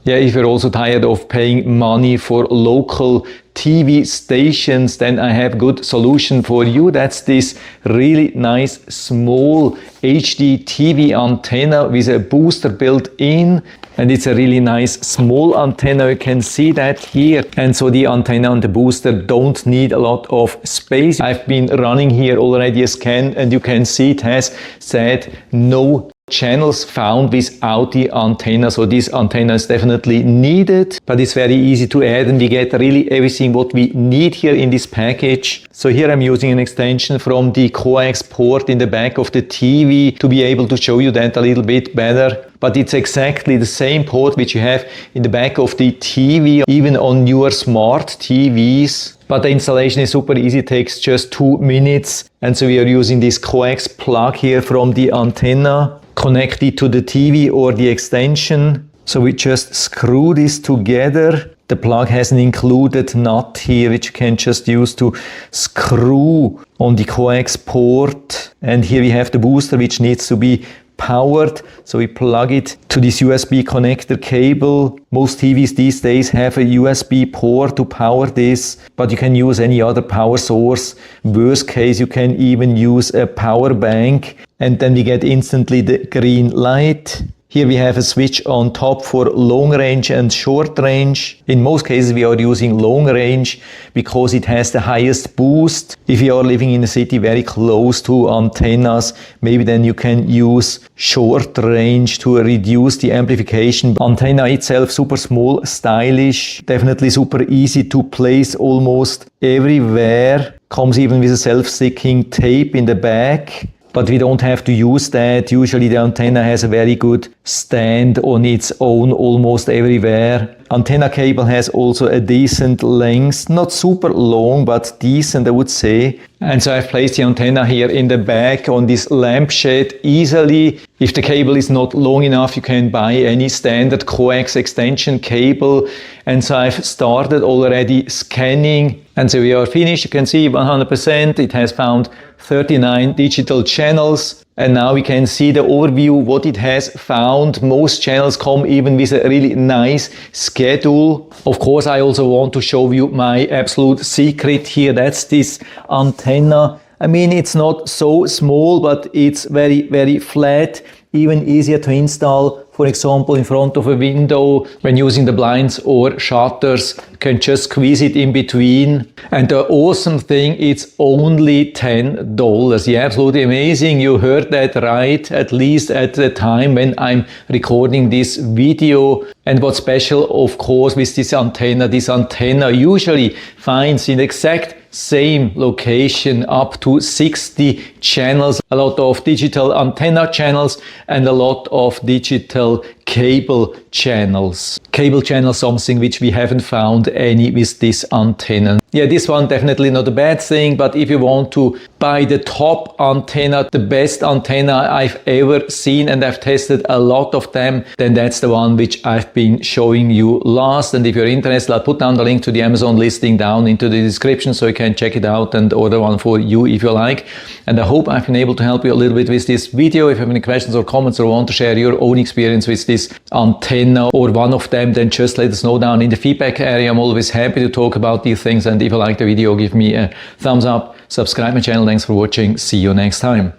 Yeah, if you're also tired of paying money for local TV stations, then I have a good solution for you. That's this really nice small HD TV antenna with a booster built in. And it's a really nice small antenna, you can see that here. And so the antenna and the booster don't need a lot of space. I've been running here already a scan and you can see it has said no channels found without the antenna. So this antenna is definitely needed, but it's very easy to add and we get really everything what we need here in this package. So here I'm using an extension from the coax port in the back of the TV to be able to show you that a little bit better. But it's exactly the same port which you have in the back of the TV, even on newer smart TVs. But the installation is super easy, it takes just 2 minutes. And so we are using this coax plug here from the antenna, connected to the TV or the extension. So we just screw this together. The plug has an included nut here which you can just use to screw on the coax port. And here we have the booster which needs to be powered, so we plug it to this USB connector cable. Most TVs these days have a USB port to power this, but you can use any other power source. Worst case, you can even use a power bank, and then we get instantly the green light. Here we have a switch on top for long range and short range. In most cases we are using long range because it has the highest boost. If you are living in a city very close to antennas, maybe then you can use short range to reduce the amplification. Antenna itself super small, stylish, definitely super easy to place almost everywhere. Comes even with a self-sticking tape in the back. But we don't have to use that. Usually the antenna has a very good stand on its own almost everywhere. Antenna cable has also a decent length, not super long, but decent I would say. And so I've placed the antenna here in the back on this lampshade easily. If the cable is not long enough, you can buy any standard coax extension cable. And so I've started already scanning. And so we are finished. You can see 100%. It has found 39 digital channels. And now we can see the overview, what it has found. Most channels come even with a really nice schedule. Of course, I also want to show you my absolute secret here. That's this antenna. I mean, it's not so small, but it's very, very flat. Even easier to install, for example, in front of a window when using the blinds or shutters. You can just squeeze it in between. And the awesome thing, it's only $10. Yeah, absolutely amazing. You heard that right, at least at the time when I'm recording this video. And what's special, of course, with this antenna usually finds in exact same location up to 60 channels, a lot of digital antenna channels and a lot of digital cable channels. Cable channel, something which we haven't found any with this antenna. Yeah, this one definitely not a bad thing, but if you want to buy the top antenna, the best antenna I've ever seen, and I've tested a lot of them, then that's the one which I've been showing you last. And if you're interested, I'll put down the link to the Amazon listing down into the description so you can check it out and order one for you if you like. And I hope I've been able to help you a little bit with this video. If you have any questions or comments or want to share your own experience with this antenna or one of them, then just let us know down in the feedback area. I'm always happy to talk about these things, and if you like the video, give me a thumbs up, subscribe my channel. Thanks for watching. See you next time.